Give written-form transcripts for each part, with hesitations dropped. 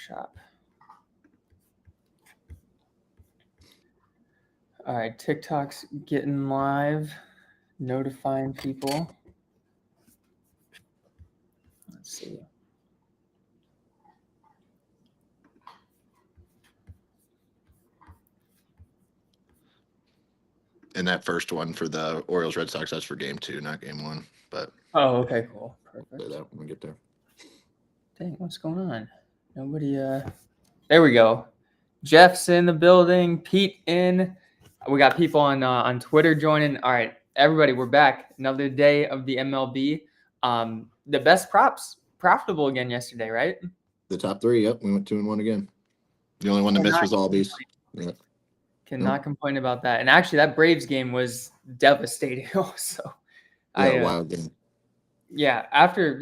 shop. All right, TikTok's getting live, notifying people. Let's see. And that first one for the Orioles Red Sox, that's for game 2, not game 1. But okay, cool, perfect. Say that when we get there. Dang, what's going on? Nobody. There we go. Jeff's in the building. Pete in. We got people on Twitter joining. All right, everybody, we're back. Another day of the MLB. The best props profitable again yesterday, right? The top 3. Yep, we went 2-1 again. The only one that missed was Albies. Yeah. Cannot complain about that. And actually, that Braves game was devastating also. Wild game. Yeah, after,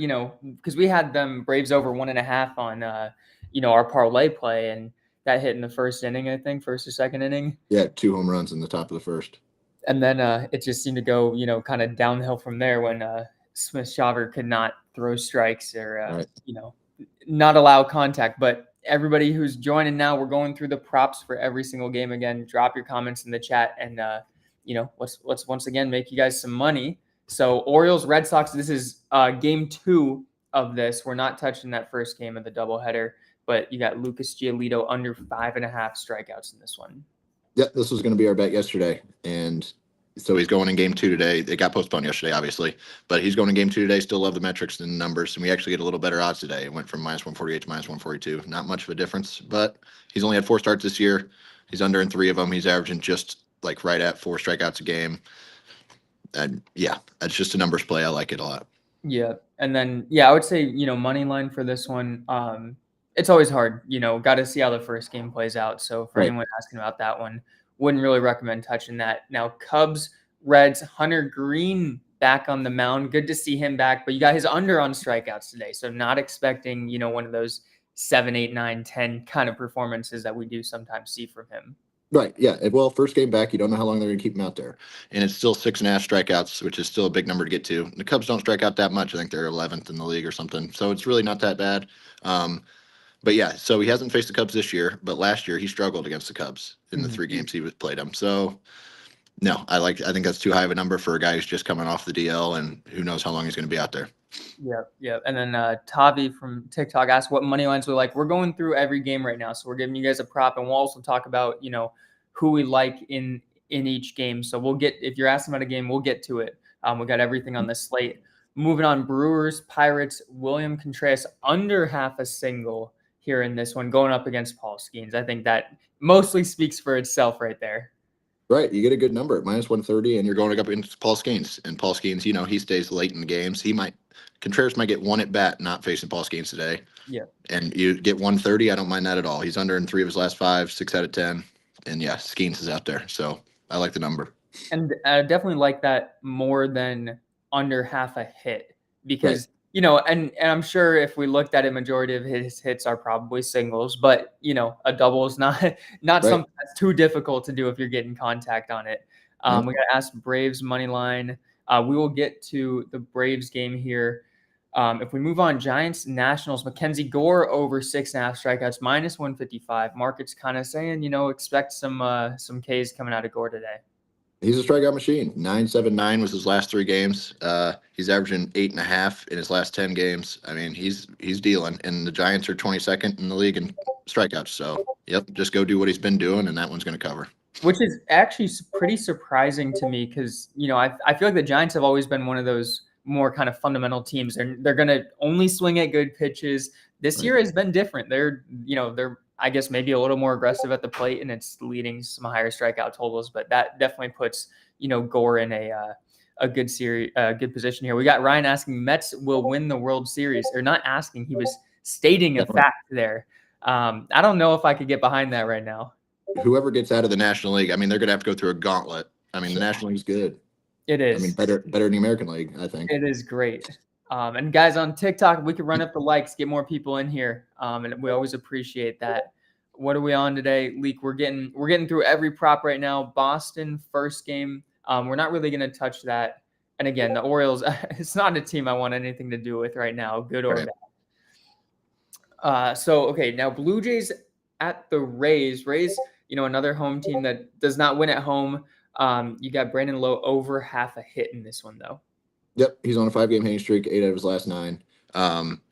because we had them Braves over 1.5 on, our parlay play, and that hit in the first inning, I think, first or second inning. Yeah, 2 home runs in the top of the first. And then it just seemed to go, kind of downhill from there when Smith-Shawver could not throw strikes or, not allow contact. But everybody who's joining now, we're going through the props for every single game again. Drop your comments in the chat, and let's once again make you guys some money. So Orioles Red Sox, this is game 2 of this. We're not touching that first game of the doubleheader, but you got Lucas Giolito under 5.5 strikeouts in this one. Yeah, this was going to be our bet yesterday, and so he's going in game 2 today. It got postponed yesterday, obviously, but he's going in game 2 today. Still love the metrics and the numbers, and we actually get a little better odds today. It went from -148 to -142. Not much of a difference, but he's only had 4 starts this year. He's under in 3 of them. He's averaging just like right at 4 strikeouts a game. And yeah, it's just a numbers play. I like it a lot. Yeah, and then I would say money line for this one. It's always hard. Got to see how the first game plays out. So for anyone asking about that one, wouldn't really recommend touching that. Now Cubs, Reds, Hunter Green back on the mound. Good to see him back. But you got his under on strikeouts today, so not expecting one of those 7, 8, 9, 10 kind of performances that we do sometimes see from him. Right. Yeah. Well, first game back, you don't know how long they're going to keep him out there. And it's still 6.5 strikeouts, which is still a big number to get to. The Cubs don't strike out that much. I think they're 11th in the league or something. So it's really not that bad. But yeah, so he hasn't faced the Cubs this year, but last year he struggled against the Cubs in the 3 games he played them. So no, I think that's too high of a number for a guy who's just coming off the DL, and who knows how long he's going to be out there. Yep. And then Tavi from TikTok asked what money lines we like. We're going through every game right now, so we're giving you guys a prop, and we'll also talk about who we like in each game. So we'll get, if you're asking about a game, we'll get to it. We got everything on the slate. Moving on, Brewers, Pirates, William Contreras under half a single here in this one, going up against Paul Skeens. I think that mostly speaks for itself right there. Right. You get a good number at -130, and you're going up against Paul Skeens. And Paul Skeens, he stays late in the games. Contreras might get 1 at bat not facing Paul Skeens today. Yeah. And you get 130, I don't mind that at all. He's under in 3 of his last 5, 6 out of 10. And yeah, Skeens is out there. So I like the number. And I definitely like that more than under half a hit, because, and I'm sure if we looked at it, majority of his hits are probably singles, but, a double is not something that's too difficult to do if you're getting contact on it. We got to ask Braves money line. We will get to the Braves game here. If we move on, Giants, Nationals, Mackenzie Gore over 6.5 strikeouts, -155. Market's kind of saying, expect some Ks coming out of Gore today. He's a strikeout machine. 9.79 was his last 3 games. He's averaging 8.5 in his last 10 games. I mean, he's dealing, and the Giants are 22nd in the league in strikeouts. So, yep, just go do what he's been doing, and that one's going to cover. Which is actually pretty surprising to me, because I feel like the Giants have always been one of those more kind of fundamental teams. They're going to only swing at good pitches. This year has been different. They're I guess maybe a little more aggressive at the plate, and it's leading some higher strikeout totals. But that definitely puts Gore in a good good position here. We got Ryan asking Mets will win the World Series, or not asking. He was stating a fact there. I don't know if I could get behind that right now. Whoever gets out of the National League, I mean, they're going to have to go through a gauntlet. I mean, the National League's good. It is. I mean, better than the American League, I think. It is great. And guys on TikTok, we could run up the likes, get more people in here, and we always appreciate that. What are we on today, Leak? We're getting through every prop right now. Boston first game. We're not really going to touch that. And again, the Orioles, it's not a team I want anything to do with right now, good or bad. Okay, now Blue Jays at the Rays. Rays, another home team that does not win at home. You got Brandon Lowe over half a hit in this one, though. Yep, he's on a 5-game hitting streak, 8 out of his last 9.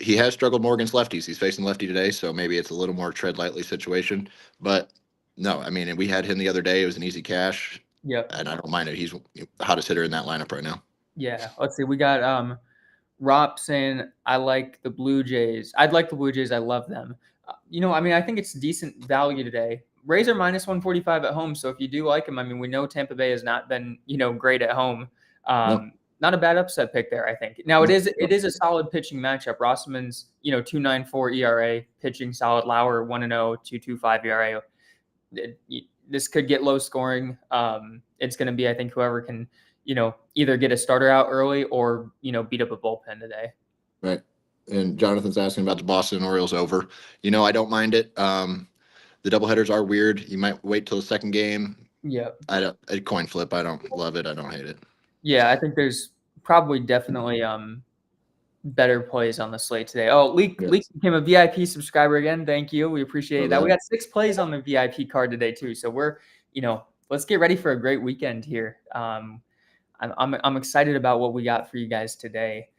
He has struggled more against lefties. He's facing lefty today, so maybe it's a little more tread lightly situation. But no, I mean, we had him the other day. It was an easy cash. Yep. And I don't mind it. He's the hottest hitter in that lineup right now. Yeah. Let's see. We got Rob saying, I like the Blue Jays. I'd like the Blue Jays. I love them. I think it's decent value today. Rays are minus 145 at home. So if you do like them, I mean, we know Tampa Bay has not been, great at home. No. Not a bad upset pick there, I think. Now, it is a solid pitching matchup. Rossman's, 2.94 ERA, pitching solid. Lauer 1-0, 2.25 ERA. This could get low scoring. It's going to be, I think, whoever can, either get a starter out early or, beat up a bullpen today. Right. And Jonathan's asking about the Boston Orioles over. I don't mind it. The doubleheaders are weird. You might wait till the second game. Yeah. A coin flip. I don't love it. I don't hate it. Yeah, I think there's probably definitely better plays on the slate today. Oh, Leak became a VIP subscriber again. Thank you. We appreciate that. We got 6 plays on the VIP card today too. So we're, let's get ready for a great weekend here. I'm excited about what we got for you guys today.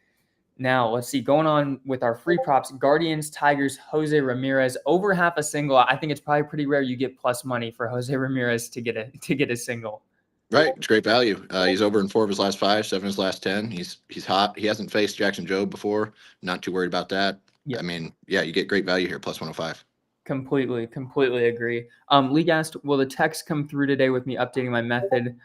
Now, let's see. Going on with our free props, Guardians, Tigers, Jose Ramirez over half a single. I think it's probably pretty rare you get plus money for Jose Ramirez to get a single. Right, it's great value. He's over in 4 of his last 5, 7 of his last 10. He's hot. He hasn't faced Jackson Jobe before. Not too worried about that. Yep. I mean, yeah, you get great value here, plus 105. Completely agree. League asked, will the text come through today with me updating my method?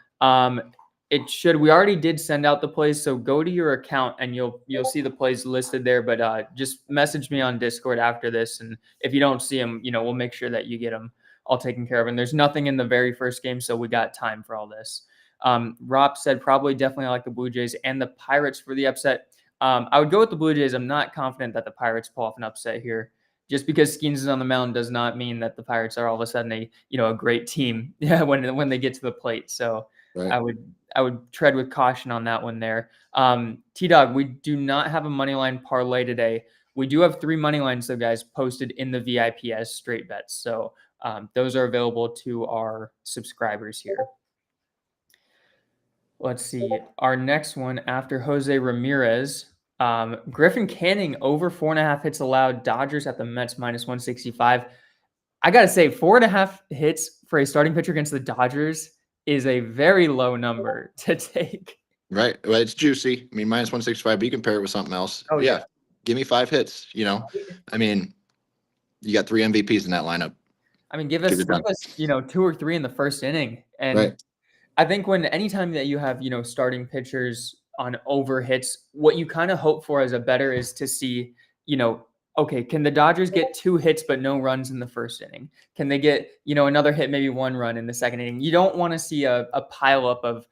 It should. We already did send out the plays, so go to your account and you'll see the plays listed there. But just message me on Discord after this, and if you don't see them, we'll make sure that you get them all taken care of. And there's nothing in the very first game, so we got time for all this. Rob said definitely like the Blue Jays and the Pirates for the upset. I would go with the Blue Jays. I'm not confident that the Pirates pull off an upset here. Just because Skeens is on the mound does not mean that the Pirates are all of a sudden a great team when they get to the plate. So right. I would tread with caution on that one there. T-Dog, we do not have a money line parlay today. We do have 3 money lines, though, guys, posted in the VIP as straight bets. So those are available to our subscribers here. Let's see. Our next one after Jose Ramirez, Griffin Canning over 4.5 hits allowed. Dodgers at the Mets minus 165. I got to say, 4.5 hits for a starting pitcher against the Dodgers is a very low number to take. Right. Well, it's juicy. I mean, minus 165, but you compare it with something else. Oh, yeah. Give me 5 hits, I mean, you got 3 MVPs in that lineup. I mean, give us 2 or 3 in the first inning. And right. I think anytime that you have, starting pitchers on over hits, what you kind of hope for as a bettor is to see, okay, can the Dodgers get 2 hits but no runs in the first inning? Can they get, another hit, maybe 1 run in the second inning? You don't want to see a pileup of,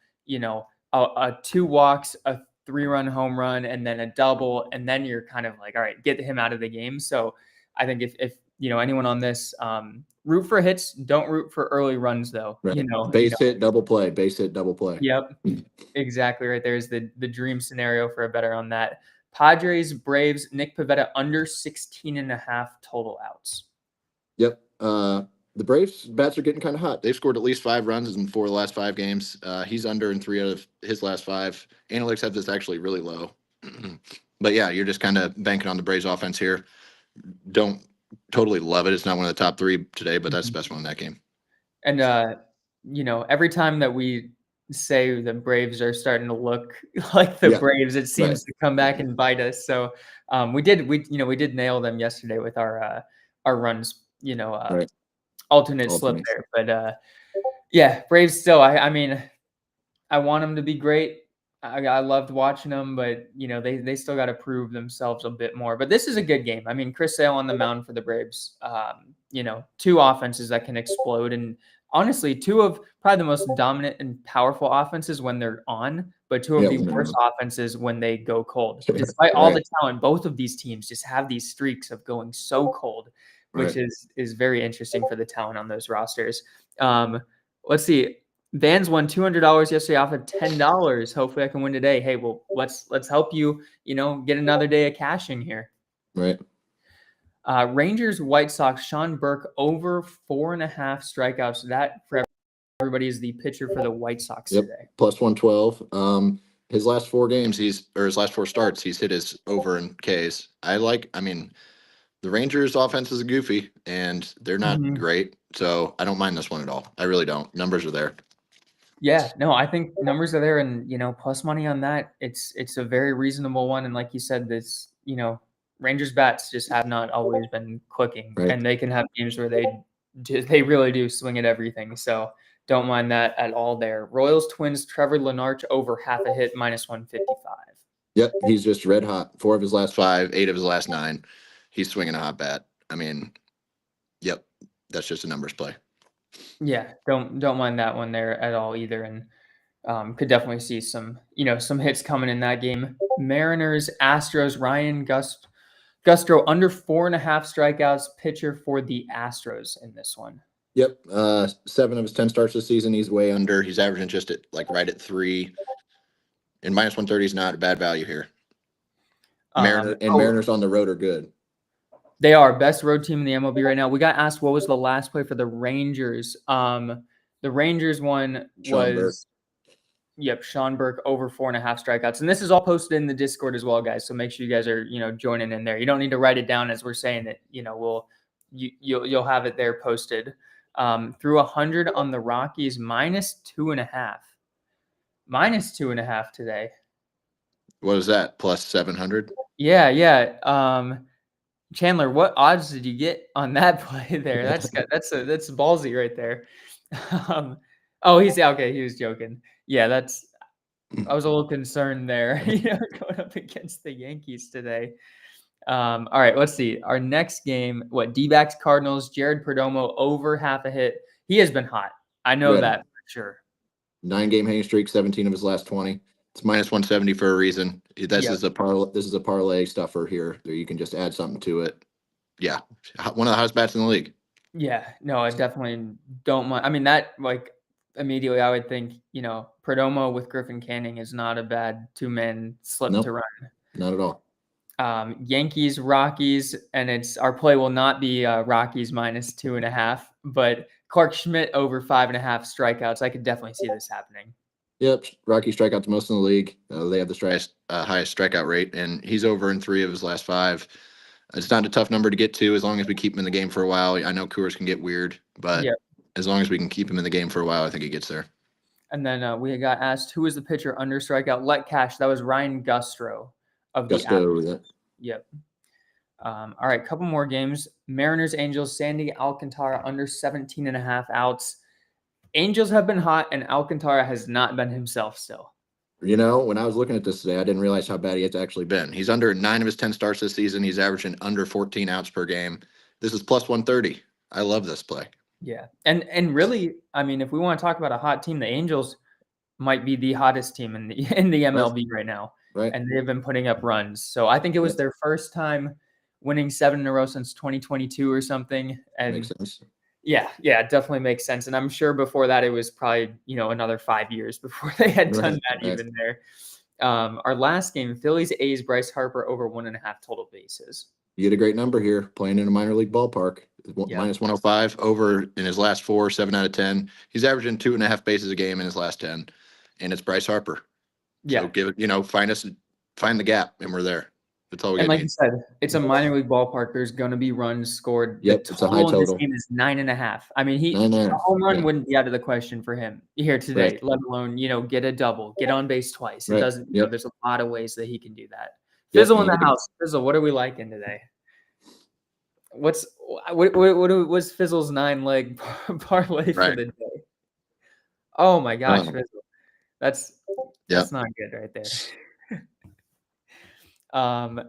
a 2 walks, a 3-run home run, and then a double, and then you're kind of like, all right, get him out of the game. So I think if anyone on this, root for hits, don't root for early runs though. Right. Base hit, double play. Base hit, double play. Yep, exactly right. There's the dream scenario for a bettor on that. Padres, Braves, Nick Pivetta under 16.5 total outs. Yep. The Braves bats are getting kind of hot. They've scored at least 5 runs in 4 of the last 5 games. He's under in 3 out of his last 5. Analytics have this actually really low. But yeah, you're just kind of banking on the Braves offense here. Don't totally love it. It's not one of the top 3 today, but that's the best one in that game. And, every time that we say the Braves are starting to look like the Braves, it seems to come back and bite us. So we did nail them yesterday with our runs, alternate slip there. But yeah, Braves still, I mean, I want them to be great. I loved watching them, but they still got to prove themselves a bit more. But this is a good game. I mean, Chris Sale on the mound for the Braves. 2 offenses that can explode, and honestly, 2 of probably the most dominant and powerful offenses when they're on, but 2 of the worst offenses when they go cold. Despite all the talent, both of these teams just have these streaks of going so cold, which is very interesting for the talent on those rosters. Let's see. Vans won $200 yesterday off of $10. Hopefully I can win today. Hey, well, let's help you, get another day of cashing here. Right. Rangers, White Sox, Sean Burke over 4.5 strikeouts. That for everybody is the pitcher for the White Sox today. Plus 112. His last 4 games, his last 4 starts, he's hit his over in Ks. The Rangers offense is goofy and they're not great. So I don't mind this one at all. I really don't. Numbers are there. Yeah, no, I think numbers are there, and plus money on that. It's a very reasonable one, and like you said, this Rangers bats just have not always been clicking, and they can have games where they really do swing at everything. So don't mind that at all. There, Royals, Twins, Trevor Lenarch over half a hit minus 155. Yep, he's just red hot. 4 of his last 5, 8 of his last 9. He's swinging a hot bat. I mean, yep, that's just a numbers play. Yeah, don't mind that one there at all either, and could definitely see some hits coming in that game. Mariners, Astros, Ryan Gustro under 4.5 strikeouts, pitcher for the Astros in this one. Yep, 7 of his 10 starts this season, he's way under. He's averaging just at right at 3, and minus 130 is not a bad value here. Mariners on the road are good. They are best road team in the MLB right now. We got asked what was the last play for the Rangers. The Rangers one was Sean Burke over 4.5 strikeouts. And this is all posted in the Discord as well, guys. So make sure you guys are, joining in there. You don't need to write it down as we're saying it. You'll have it there posted. Through 100 on the Rockies, minus 2.5. Minus 2.5 today. What is that? Plus 700? Yeah. Chandler, what odds did you get on that play there? That's ballsy right there. He was joking. Yeah, I was a little concerned there, going up against the Yankees today. All right, let's see. Our next game, D-backs, Cardinals, Jared Perdomo over half a hit. He has been hot. I know that for sure. 9-game hitting streak, 17 of his last 20. It's minus 170 for a reason. This is a parlay stuffer here. You can just add something to it. Yeah, one of the hottest bats in the league. Yeah, no, I definitely don't mind. I mean, that immediately I would think, Perdomo with Griffin Canning is not a bad 2-man slip to run. Not at all. Yankees, Rockies, and our play will not be Rockies minus 2.5, but Clark Schmidt over 5.5 strikeouts. I could definitely see this happening. Yep, Rocky strikeouts most in the league. They have the highest strikeout rate, and he's over in 3 of his last 5. It's not a tough number to get to as long as we keep him in the game for a while. I know Coors can get weird, but as long as we can keep him in the game for a while, I think he gets there. And then we got asked, who is the pitcher under strikeout? Let cash. That was Ryan Gustro of the Astros. Yep. All right, couple more games. Mariners, Angels, Sandy Alcantara under 17.5 outs. Angels have been hot, and Alcantara has not been himself still. When I was looking at this today, I didn't realize how bad he has actually been. He's under 9 of his 10 starts this season. He's averaging under 14 outs per game. This is plus 130. I love this play. Yeah, and really, I mean, if we want to talk about a hot team, the Angels might be the hottest team in the MLB right now. Right. And they've been putting up runs. So I think it was their first time winning 7 in a row since 2022 or something. And makes sense. Yeah, it definitely makes sense. And I'm sure before that it was probably, another 5 years before they had done that even there. Our last game, Phillies, A's, Bryce Harper over 1.5 total bases. You get a great number here, playing in a minor league ballpark. Minus 105 over in his last 4, 7 out of 10. He's averaging 2.5 bases a game in his last 10, and it's Bryce Harper. Yeah. So give it, find the gap, and we're there. That's all we And need. you said, it's a minor league ballpark. There's going to be runs scored. Yep, it's a high total. This game is 9.5. I mean, a home run wouldn't be out of the question for him here today, let alone, get a double, get on base twice. It doesn't, there's a lot of ways that he can do that. Fizzle in the house. Fizzle, what are we liking today? What's Fizzle's 9-leg parlay for the day? Oh my gosh, Fizzle. That's not good right there.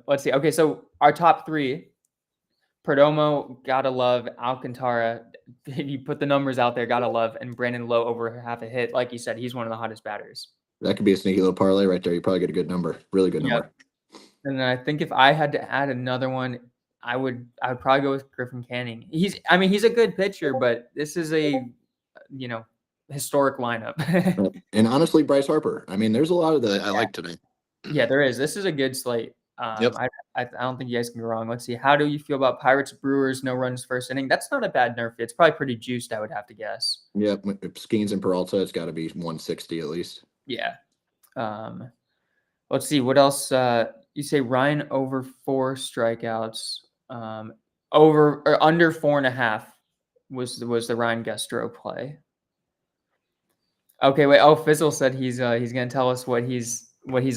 Let's see. Okay, so our top 3, Perdomo, gotta love. Alcantara, you put the numbers out there, gotta love. And Brandon Lowe over half a hit. Like you said, he's one of the hottest batters. That could be a sneaky little parlay right there. You probably get a good number. Really good number. And then I think if I had to add another one, I would probably go with Griffin Canning. He's a good pitcher, but this is a, historic lineup. And honestly, Bryce Harper. I mean, there's a lot of that I like today. Yeah, there is. This is a good slate. Yep. I don't think you guys can go wrong. Let's see. How do you feel about Pirates Brewers? No runs first inning. That's not a bad nerf. It's probably pretty juiced, I would have to guess. Yep. Skeens and Peralta, it's got to be 160 at least. Yeah. Let's see. What else? You say Ryan over 4 strikeouts. Over or under 4.5 was the Ryan Gestro play. Okay, wait. Oh, Fizzle said he's gonna tell us what he's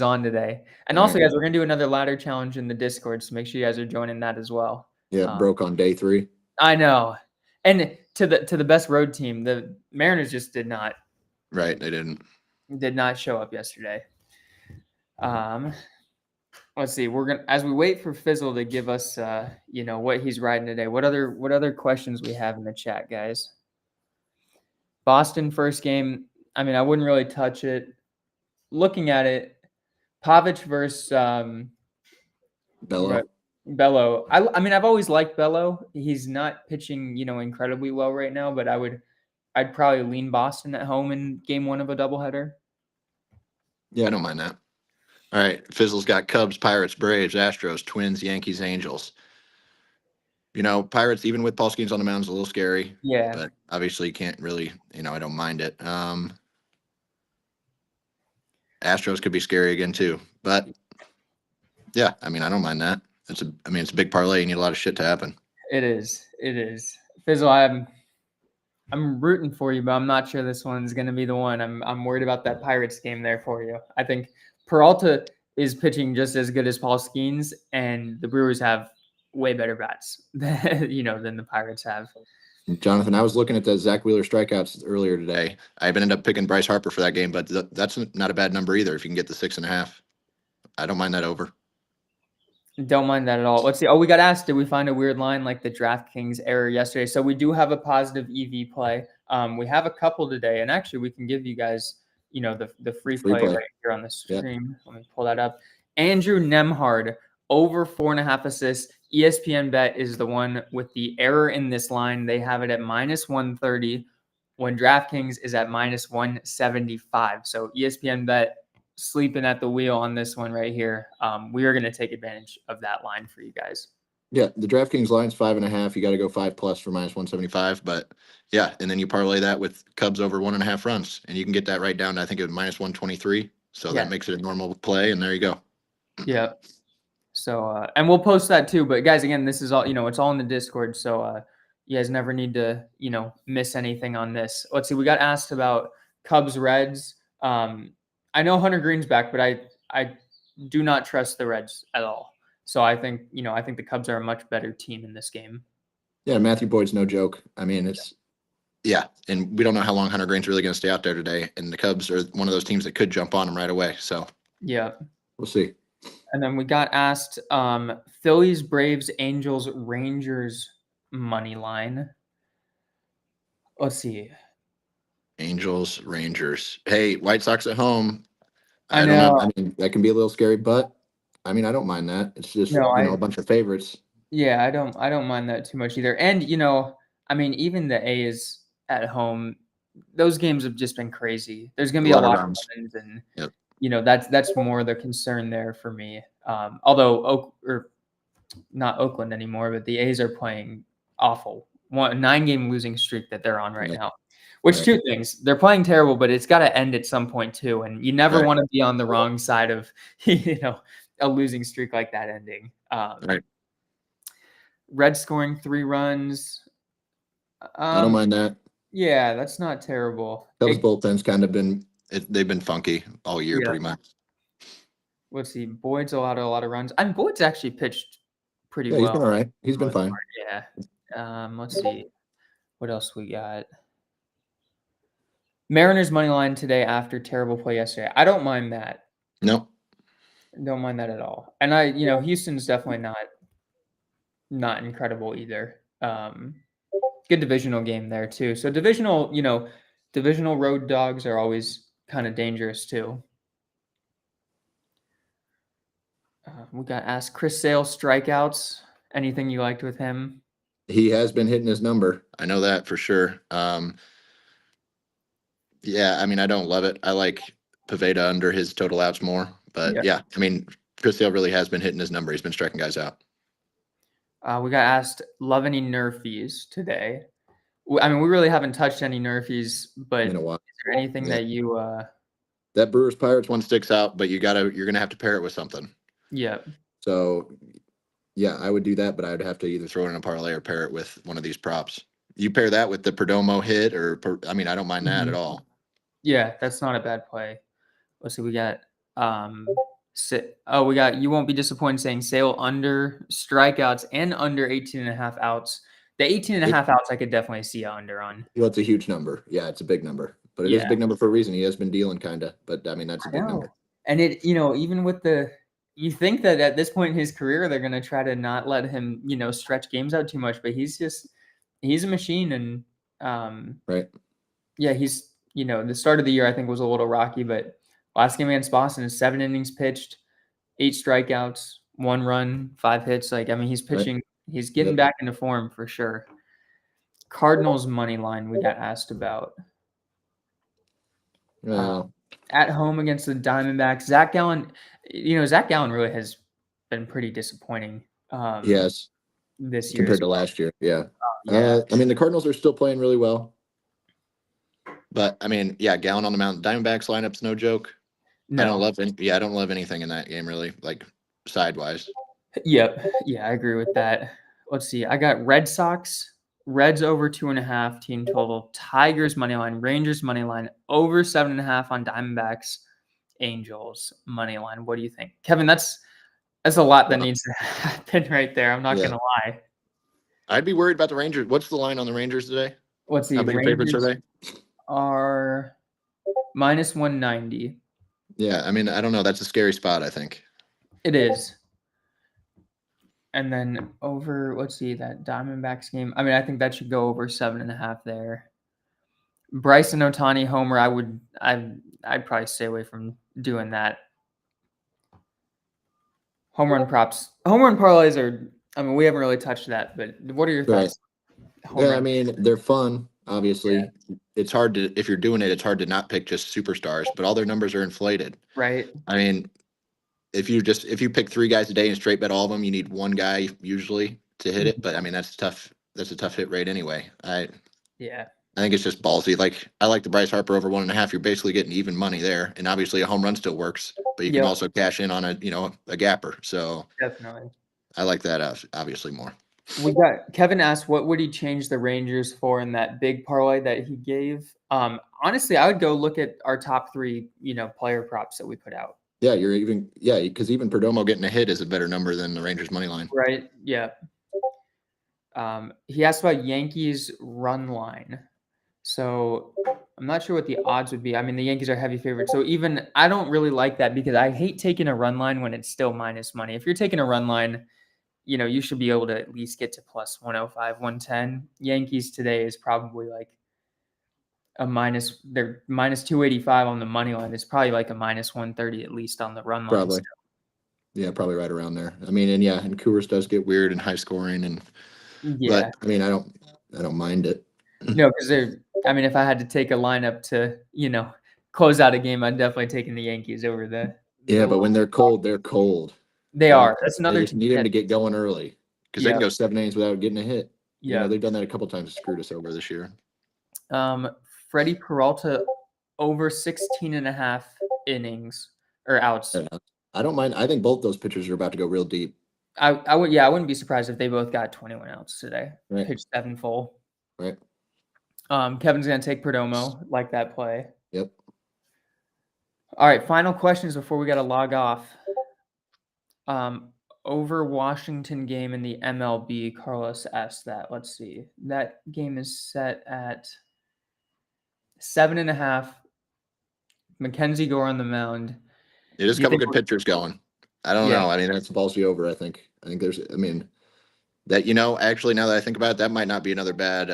on today. And also, guys, we're gonna do another ladder challenge in the Discord, so make sure you guys are joining that as well. Yeah, broke on day 3. I know. And to the best road team, the Mariners just did not. Right, they did not show up yesterday. Let's see. We're gonna as we wait for Fizzle to give us what he's riding today. What other questions we have in the chat, guys? Boston first game. I mean, I wouldn't really touch it. Looking at it, Pavic versus Bello. Bello. I mean, I've always liked Bello. He's not pitching, incredibly well right now, but I'd probably lean Boston at home in game 1 of a doubleheader. Yeah, I don't mind that. All right, Fizzle's got Cubs, Pirates, Braves, Astros, Twins, Yankees, Angels. Pirates, even with Paul Skeens on the mound, is a little scary. Yeah. But obviously you can't really, I don't mind it. Astros could be scary again too. But yeah, I mean, I don't mind that. It's a big parlay. You need a lot of shit to happen. It is. Fizzle, I'm rooting for you, but I'm not sure this one's gonna be the one. I'm worried about that Pirates game there for you. I think Peralta is pitching just as good as Paul Skeens, and the Brewers have way better bats than the Pirates have. Jonathan, I was looking at the Zach Wheeler strikeouts earlier today. I ended up picking Bryce Harper for that game, but that's not a bad number either if you can get the 6.5. I don't mind that over. Don't mind that at all. Let's see. Oh, we got asked, did we find a weird line like the DraftKings error yesterday? So we do have a positive EV play. We have a couple today, and actually we can give you guys, the free play right here on the stream. Yep. Let me pull that up. Andrew Nemhard, over 4.5 assists. ESPN Bet is the one with the error in this line. They have it at -130 when DraftKings is at -175. So ESPN Bet sleeping at the wheel on this one right here. We are going to take advantage of that line for you guys. Yeah, the DraftKings line's 5.5. You got to go 5+ for -175. But yeah, and then you parlay that with Cubs over 1.5 runs, and you can get that right down to, I think it was -123. So that makes it a normal play, and there you go. Yeah. So and we'll post that too. But guys, again, this is all it's all in the Discord. So you guys never need to miss anything on this. Let's see. We got asked about Cubs Reds. I know Hunter Green's back, but I do not trust the Reds at all. So I think the Cubs are a much better team in this game. Yeah, Matthew Boyd's no joke. I mean, and we don't know how long Hunter Green's really going to stay out there today. And the Cubs are one of those teams that could jump on him right away. So yeah, we'll see. And then we got asked Phillies, Braves, Angels, Rangers money line. Let's see. Angels, Rangers. Hey, White Sox at home. I don't know. I mean, that can be a little scary, but I mean, I don't mind that. It's just a bunch of favorites. Yeah, I don't mind that too much either. And I mean, even the A's at home, those games have just been crazy. There's gonna be a lot of runs, and that's more the concern there for me. Although not Oakland anymore, but the A's are playing awful. 9-game losing streak that they're on right now. Which two things, they're playing terrible, but it's got to end at some point too. And you never want to be on the wrong side of, a losing streak like that ending. Red scoring 3 runs. I don't mind that. Yeah, that's not terrible. Cubs bullpen's kind of they've been funky all year pretty much. Let's see. Boyd's allowed a lot of runs. I mean, Boyd's actually pitched pretty well. He's been all right. He's been fine. Yeah. Let's see. What else we got? Mariners money line today after terrible play yesterday. I don't mind that. No. Don't mind that at all. And Houston's definitely not incredible either. Good divisional game there too. So divisional road dogs are always kind of dangerous too. We got asked Chris Sale strikeouts. Anything you liked with him? He has been hitting his number. I know that for sure. Yeah, I mean, I don't love it. I like Pavetta under his total outs more. But yeah, I mean, Chris Sale really has been hitting his number. He's been striking guys out. We got asked, love any nerfies today? I mean, we really haven't touched any nerfies, but is there anything that you that Brewers Pirates one sticks out, but you're gonna have to pair it with something. Yeah. So yeah, I would do that, but I would have to either throw it in a parlay or pair it with one of these props. You pair that with the Perdomo hit, I mean, I don't mind that at all. Yeah, that's not a bad play. Let's see, we got we got you won't be disappointed saying Sale under strikeouts and under 18.5 outs. The 18.5 outs I could definitely see under on. Well, it's a huge number. Yeah, it's a big number. But it is a big number for a reason. He has been dealing kind of, but I mean that's a big number. And it, even with you think that at this point in his career they're going to try to not let him, stretch games out too much, but he's a machine. And right. Yeah, he's, the start of the year I think was a little rocky, but last game against Boston is 7 innings pitched, 8 strikeouts, 1 run, 5 hits. Like, I mean, he's pitching, he's getting back into form for sure. Cardinals money line we got asked about. At home against the Diamondbacks, Zach Gallen really has been pretty disappointing. Yes, this year compared to last year. Yeah. Yeah. I mean, the Cardinals are still playing really well, but I mean, yeah, Gallen on the mound. Diamondbacks lineup's no joke. No. I don't love anything in that game really, like sidewise. Yep. Yeah, I agree with that. Let's see. I got Red Sox. Reds over 2.5 team total. Tigers money line. Rangers money line over 7.5 on Diamondbacks. Angels money line. What do you think, Kevin? That's a lot that needs to happen right there. I'm not gonna lie. I'd be worried about the Rangers. What's the line on the Rangers today? What's the How big favorites are they? Are -190. Yeah, I mean, I don't know. That's a scary spot, I think. It is. And then over, let's see, that Diamondbacks game. I mean, I think that should go over 7.5 there. Bryson Ohtani homer, I'd probably stay away from doing that. Home run props. Home run parlays are, I mean, we haven't really touched that, but what are your thoughts? Yeah, I mean, they're fun, obviously. Yeah. It's hard to, if you're doing it, it's hard to not pick just superstars, but all their numbers are inflated. Right. I mean, if you pick 3 guys a day and straight bet all of them, you need 1 guy usually to hit it. But I mean, that's tough. That's a tough hit rate anyway. I think it's just ballsy. Like, I like the Bryce Harper over 1.5. You're basically getting even money there, and obviously a home run still works, but you can also cash in on a gapper. So definitely, I like that obviously more. We got Kevin asked, what would he change the Rangers for in that big parlay that he gave? Honestly, I would go look at our top 3, player props that we put out. Yeah, because even Perdomo getting a hit is a better number than the Rangers money line. Right. Yeah. He asked about Yankees run line. So I'm not sure what the odds would be. I mean, the Yankees are heavy favorites. So even I don't really like that because I hate taking a run line when it's still minus money. If you're taking a run line, you should be able to at least get to plus 105, 110. Yankees today is probably like they're minus 285 on the money line. It's probably like a minus 130 at least on the run line. Probably. Still. Yeah, probably right around there. I mean, and Coors does get weird and high scoring but I mean, I don't mind it. No, because if I had to take a lineup to, close out a game, I'd definitely taking the Yankees over the. Yeah, but when they're cold, they're cold. They are. That's another. They just need them to get going early because they can go 7 innings without getting a hit. Yeah, they've done that a couple times and screwed us over this year. Freddie Peralta over 16.5 innings or outs. I don't mind. I think both those pitchers are about to go real deep. I wouldn't be surprised if they both got 21 outs today. Right. Pitched 7 full. Right. Kevin's gonna take Perdomo, like that play. Yep. All right, final questions before we gotta log off. Over Washington game in the MLB, Carlos asked that. Let's see. That game is set at 7.5. Mackenzie Gore on the mound. There's a couple good pitchers going. I don't know. I mean, that's ballsy over, I think. Actually, now that I think about it, that might not be another bad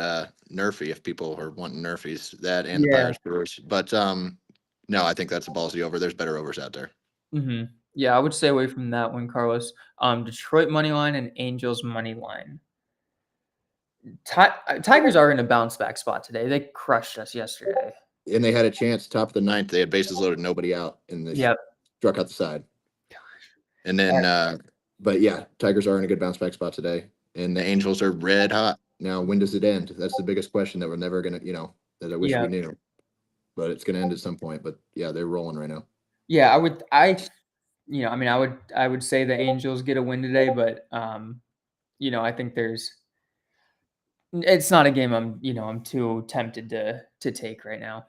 nerfie if people are wanting nerfies. That and the Pirates Brewers. But no, I think that's a ballsy over. There's better overs out there. Mm-hmm. Yeah, I would stay away from that one, Carlos. Detroit money line and Angels money line. Tigers are in a bounce back spot today. They crushed us yesterday. And they had a chance top of the 9th. They had bases loaded, nobody out, and they struck out the side. Gosh. And then, but yeah, Tigers are in a good bounce back spot today, and the Angels are red hot. Now, when does it end? That's the biggest question that we're never gonna, that I wish Yeah. we knew, but it's gonna end at some point. But yeah, they're rolling right now. Yeah, I mean, I would say the Angels get a win today, but I think it's not a game I'm too tempted to take right now.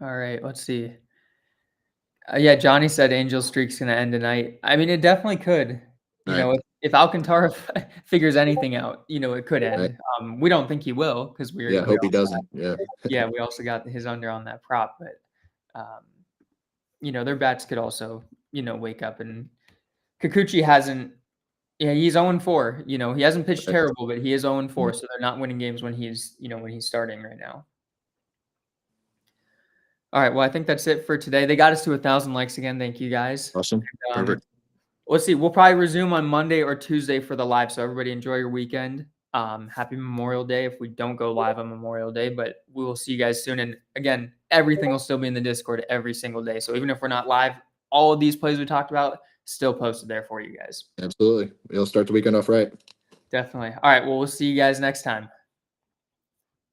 All right, let's see. Yeah, Johnny said Angel streak's gonna end tonight. I mean, it definitely could. Right. If Alcantara figures anything out, it could Right. end. We don't think he will because Yeah, hope he doesn't. Yeah. we also got his under on that prop, but their bats could also wake up, and Kikuchi hasn't. Yeah, he's 0-4. He hasn't pitched Right. terrible, but he is 0-4, so they're not winning games when he's starting right now. All right, well, I think that's it for today. They got us to 1,000 likes again. Thank you guys. Awesome. Perfect. Let's see. We'll probably resume on Monday or Tuesday for the live. So everybody enjoy your weekend. Happy Memorial Day if we don't go live on Memorial Day, but we will see you guys soon. And again, everything will still be in the Discord every single day. So even if we're not live, all of these plays we talked about still posted there for you guys. Absolutely. We'll start the weekend off right. Definitely. All right. Well, we'll see you guys next time.